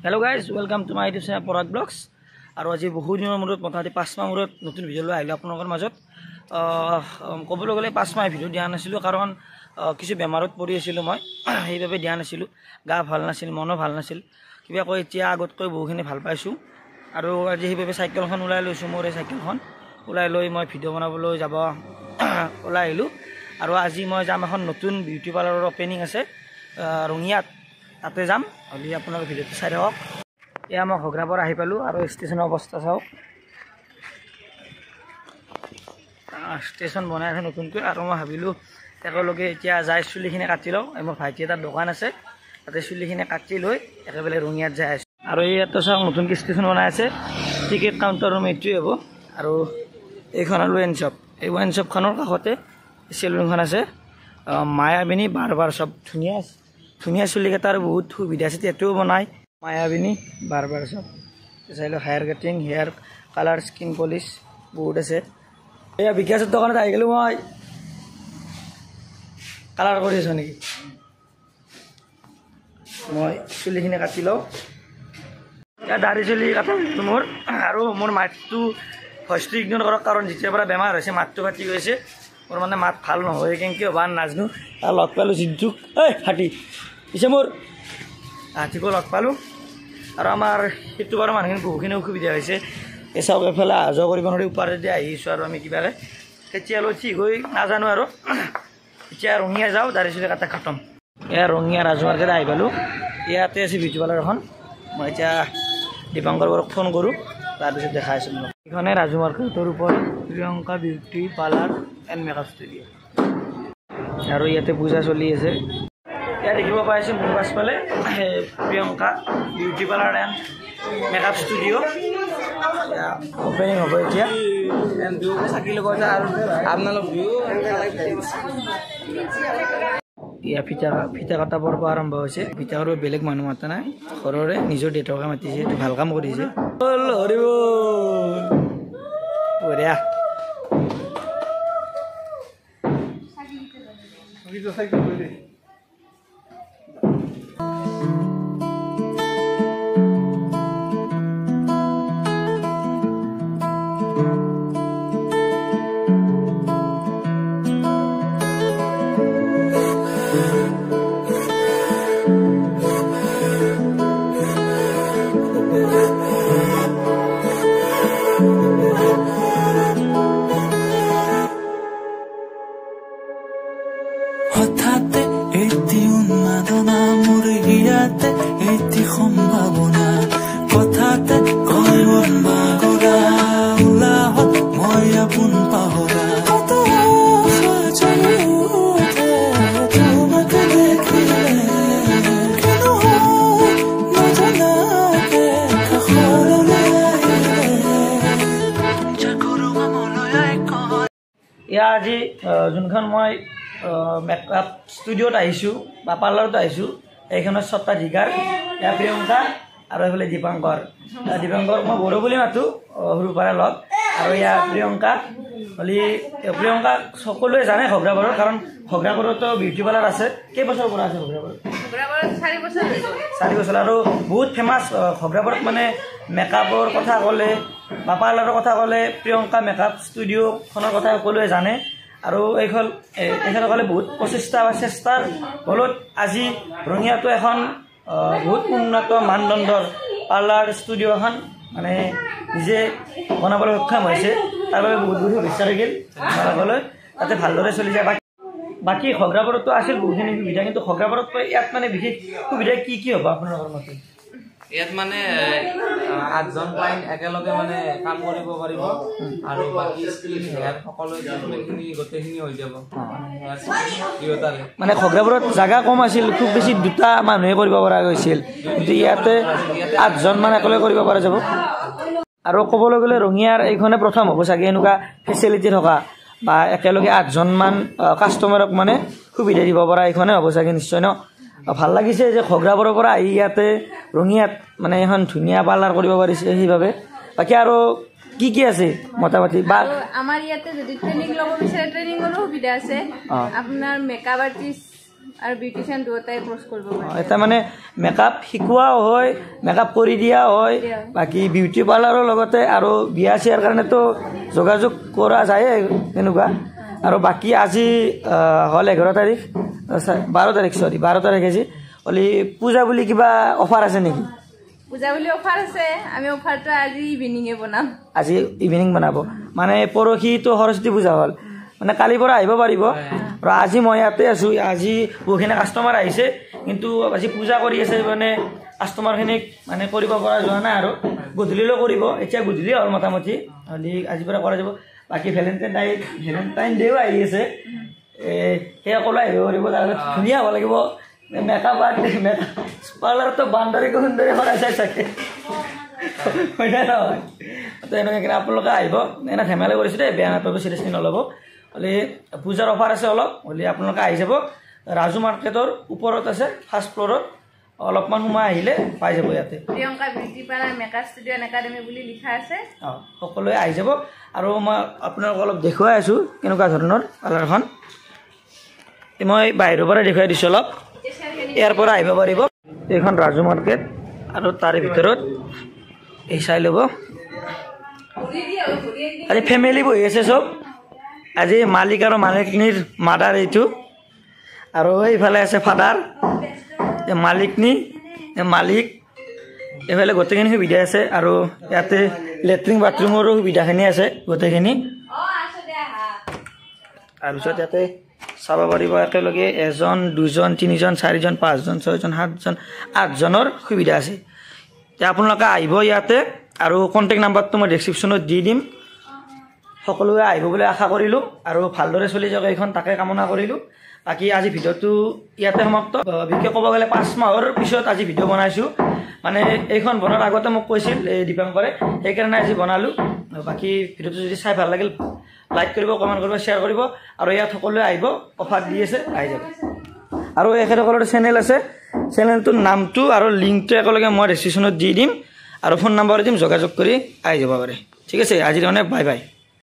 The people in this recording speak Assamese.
Hello guys, welcome to my YouTube channel Parag Vlogs. আৰু আজি বহু দিনৰ মূৰত মোটামুটি 5 মাহ মূৰত নতুন ভিডিঅ' লৈ আহিলো আপোনালোকৰ মাজত। ক'বলৈ গ'লে 5 মাহ ভিডিঅ' দিয়া নাছিলোঁ কাৰণ কিছু বেমাৰত পৰি আছিলোঁ মই সেইবাবে দিয়া নাছিলোঁ। গা ভাল নাছিল, মনো ভাল নাছিল। কিবা কৈ এতিয়া আগতকৈ বহুখিনি ভাল পাইছোঁ আৰু আজি সেইবাবে চাইকেলখন ওলাই লৈছোঁ। মোৰ এই চাইকেলখন ওলাই লৈ মই ভিডিঅ' বনাবলৈ যাব ওলাই আহিলোঁ। আৰু আজি মই যাম এখন নতুন বিউটি পাৰ্লাৰৰ অপেনিং আছে ৰঙিয়াত, তাতে যাম। হ'লে আপোনালোকে ভিডিঅ'টো চাই থাকক। এয়া মই ঘগ্ৰাৰ পৰা আহি পালোঁ আৰু ষ্টেচনৰ অৱস্থা চাওক। ষ্টেচন বনাই আছে নতুনকৈ আৰু মই ভাবিলোঁ একেলগে এতিয়া যাই চুলিখিনি কাটি লওঁ। মোৰ ভাইটি এটাৰ দোকান আছে, তাতে চুলিখিনি কাটি লৈ একেবাৰে ৰঙিয়াত যাই আছোঁ। আৰু ইয়াতো চাওক নতুনকৈ ষ্টেচন বনাই আছে। টিকেট কাউণ্টাৰ ৰুম এইটোৱে হ'ব। আৰু এইখন আৰু ৱাইন শ্বপ, এই ৱাইন শ্বপখনৰ কাষতে চেলুনখন আছে মায়াবিনী বাৰবাৰ শ্বপ। ধুনীয়া চুলি কটাৰ বহুত সুবিধা আছে, টেটুও বনায়। মায়াবিনী বাৰবাৰ শ্বপ চাই লওক, hair cutting, hair colour, skin polish বহুত আছে। এয়া বিকাশৰ দোকানত আহি গ'লোঁ মই। কালাৰ কৰি আছোঁ নেকি? মই চুলিখিনি কাটি লওঁ। এতিয়া দাড়ি চুলি কাটা মোৰ, আৰু মোৰ মাতটো ভইচটো ইগন'ৰ কৰক কাৰণ যেতিয়াৰ পৰা বেমাৰ হৈছে মাতটো ফাটি গৈছে। মোৰ মানে মাত ভাল নহয়, কেনেকৈ হ'ব নাজানো। আৰু লগ পালোঁ জিন্তুক, ফাটি পিছে মোৰ হাতীকো লগ পালোঁ। আৰু আমাৰ সেইটো বাৰু মানুহখিনি বহুখিনি অসুবিধা হৈছে। এই চাওক এফালে অহা যোৱা কৰিব নোৱাৰি, ওপৰেদি আহিছোঁ আৰু আমি কিবাকৈ তেতিয়ালৈ ঠিক হৈ নাজানো। আৰু এতিয়া ৰঙিয়া যাওঁ, দাড়ি চুলি কাটা খতম। এয়া ৰঙিয়া ৰাজু মাৰ্কেট আহি পালোঁ। ইয়াতে আছে বিউটি পাৰ্লাৰ এখন। মই এতিয়া দীপাংকৰ বৰক ফোন কৰোঁ, তাৰপিছত দেখাই আছোঁ। এইখনে ৰাজু মাৰ্কেটৰ ওপৰত Priyanka beauty parlour and makeup studio'. আৰু ইয়াতে পূজা চলি আছে। ইয়াত দেখিব পাইছোঁ মোৰ পাছফালে Priyanka beauty parlour and makeup studio' opening হ'ব এতিয়া। ইয়াৰ ফিতা কটা পৰ্ব আৰম্ভ হৈছে। ফিতা কৰিব বেলেগ মানুহ মাতা নাই, ঘৰৰে নিজৰ দেউতাকে মাতিছে, এইটো ভাল কাম কৰিছে। বঢ়িয়া। হঠাতে এটি উন্মাদনা মোৰ হিয়াতে এটি সম্ভাৱনা কথাতে কয় মন বাগৰা ওলাহত মই আপোন পাহৰা ইয়াৰ আজি যোনখন মই মেকআপ ষ্টুডিঅ'ত আহিছোঁ বা পাৰ্লাৰত আহিছোঁ, এইখনৰ স্বত্বাধিকাৰ ইয়াৰ প্ৰিয়ংকা আৰু এইফালে দীপাংকৰ। দীপাংকৰ মই বড়ো বুলি মাতোঁ, সৰুৰ পৰা লগ। আৰু ইয়াৰ প্ৰিয়ংকা হ'লে প্ৰিয়ংকা সকলোৱে জানে ঘগ্ৰাপাৰত, কাৰণ ঘগ্ৰাপাৰতো বিউটি পাৰ্লাৰ আছে। কেইবছৰৰ পৰা আছে ঘগ্ৰাপাৰত? 4 বছৰ। আৰু বহুত ফেমাছ ঘগ্ৰাপাৰত। মানে মেকআপৰ কথা ক'লে বা পাৰ্লাৰৰ কথা ক'লে প্ৰিয়ংকা মেকআপ ষ্টুডিঅ'খনৰ কথা সকলোৱে জানে। আৰু এইখনসকলে বহুত প্ৰচেষ্টা বা চেষ্টাৰ ফলত আজি ৰঙিয়াতো এখন বহুত উন্নত মানদণ্ডৰ পাৰ্লাৰ ষ্টুডিঅ' এখন মানে নিজে বনাবলৈ সক্ষম হৈছে। তাৰ বাবে বহুত শুভেচ্ছা থাকিল আপোনালোকলৈ, তাতে ভালদৰে চলি যায়। বাকী ঘগ্ৰাপাৰতো আছিল বহুখিনি সুবিধা, কিন্তু ঘগ্ৰাপাৰতকৈ ইয়াত মানে বিশেষ সুবিধা কি হ'ব আপোনালোকৰ মতে? ইয়াত মানে 8জন ক্লাইণ্ট একেলগে মানে কাম কৰিব পাৰিব আৰু বাকী স্কিন হেয়াৰ সকলো গোটেইখিনি হৈ যাব। মানে ঘগ্ৰাপাৰত জাগা কম আছিল, খুব বেছি 2টা মানুহে কৰিব পৰা গৈছিল, কিন্তু ইয়াতে 8জন মান একেলগে কৰিব পৰা যাব। আৰু ক'বলৈ গ'লে ৰঙিয়াৰ এইখনে প্ৰথম হ'ব চাগে এনেকুৱা ফেচিলিটি থকা বা একেলগে 8জন মান কাষ্টমাৰক মানে সুবিধা দিব পৰা এইখনে হ'ব চাগে নিশ্চয় ন? ভাল লাগিছে যে ঘগ্ৰাপাৰৰ পৰা আহি ইয়াতে ৰঙিয়াত মানে এখন ধুনীয়া পাৰ্লাৰ কৰিব পাৰিছে সেইবাবে। বাকী আৰু কি আছে মোটামুটি বা আমাৰ ইয়াতে যদি ট্ৰেইনিং ল'ব বিচাৰে ট্ৰেইনিঙৰো সুবিধা আছে। আপোনাৰ মেকআপ আৰ্টিষ্ট আৰু বিউটিশিয়ান দুটাই কোৰ্স কৰিব পাৰে এটা মানে মেকআপ শিকোৱাও হয় মেকআপ কৰি দিয়া হয় বাকি বিউটি পাৰ্লাৰৰ লগতে আৰু বিয়া চিয়াৰ কাৰণে তো যোগাযোগ কৰা যায় এনেকুৱা আৰু বাকি আজি হল 11 তাৰিখ 12 তাৰিখ সৰি 12 তাৰিখ আজি অলি পূজা বুলি কিবা অফাৰ আছে নেকি পূজা বুলি অফাৰ আছে আমি অফাৰটো আজি ইভিনিংয়ে বনাম আজি ইভিনিং বনাব মানে পৰহি তো সৰস্বতী পূজা হল মানে কালি পৰা আহিব পাৰিব আৰু আজি মই ইয়াতে আছো আজি বহুখিনি কাস্টমাৰ আহিছে কিন্তু আজি পূজা কৰি আছে মানে কাস্টমাৰখিনিক মানে কৰিব পৰা যোৱা নাই আৰু গধূলিলৈ কৰিব এতিয়া গধূলি হ'ল মোটামুটি হলি আজি পৰা কৰা যাব বাকি ভেলেণ্টাইন ডেও আহি আছে সেই সকলো আহিব পাৰিব তাৰপিছত ধুনীয়া হ'ব লাগিব মেকআপ আৰ্টিষ্ট মেকআপ পাৰ্লাৰতো বাউণ্ডাৰী কুণ্ডাৰী সৰাই চাই চাগে হয় নে নহয় তো এনেকৈ আপোনালোকে আহিব এনে ধেমালি কৰিছোঁ দেই বেয়া নাপাব চিৰিয়াছলি নল'ব হলি পূজাৰ অফাৰ আছে অলপ হলি আপোনালোকে আহি যাব ৰাজু মাৰ্কেটৰ ওপৰত আছে ফাৰ্ষ্ট ফ্ল'ৰত অলপমান সোমাই আহিলে পাই যাব ইয়াতে Priyanka beauty parlour makeup studio' academy বুলি লিখা আছে সকলোৱে আহি যাব আৰু মই আপোনালোকক অলপ দেখুৱাই আছোঁ কেনেকুৱা ধৰণৰ পাৰ্লাৰখন মই বাহিৰৰ পৰা দেখুৱাই দিছোঁ অলপ ইয়াৰ পৰা আহিব পাৰিব এইখন ৰাজু মাৰ্কেট আৰু তাৰে ভিতৰত এই চাই ল'ব আজি ফেমিলি বহি আছে চব আজি মালিক আৰু মালিকনীৰ মাদাৰ এইটো আৰু এইফালে আছে ফাদাৰ মালিকনী মালিক এইফালে গোটেইখিনি সুবিধা আছে আৰু ইয়াতে লেট্ৰিন বাথৰুমৰো সুবিধাখিনি আছে গোটেইখিনি তাৰপিছত ইয়াতে চাব পাৰিব একেলগে 1 2 3 4 5 6 7 8জনৰ সুবিধা আছে এতিয়া আপোনালোকে আহিব ইয়াতে আৰু কণ্টেক্ট নাম্বাৰটো মই ডেছক্ৰিপশ্যনত দি দিম সকলোৱে আহিব বুলি আশা কৰিলোঁ আৰু ভালদৰে চলি যাওক এইখন তাকে কামনা কৰিলোঁ বাকি আজি ভিডিঅ'টো ইয়াতে সমাপ্ত বিশেষ ক'ব গ'লে 5 মাহৰ পিছত আজি ভিডিঅ' বনাইছোঁ মানে এইখন বনোৱাৰ আগতে মোক কৈছিল দীপাংকৰে সেইকাৰণে আজি বনালোঁ বাকি ভিডিঅ'টো যদি চাই ভাল লাগিল লাইক কৰিব কমেণ্ট কৰিব শ্বেয়াৰ কৰিব আৰু ইয়াত সকলোৱে আহিব অফাৰ দি আছে আহি যাব আৰু এখেতসকলৰ চেনেল আছে চেনেলটোৰ নামটো আৰু লিংকটো একেলগে মই ডেছক্ৰিপশ্যনত দি দিম আৰু ফোন নম্বৰ দিম যোগাযোগ কৰি আহি যাব পাৰে ঠিক আছে আজিৰ কাৰণে বাই বাই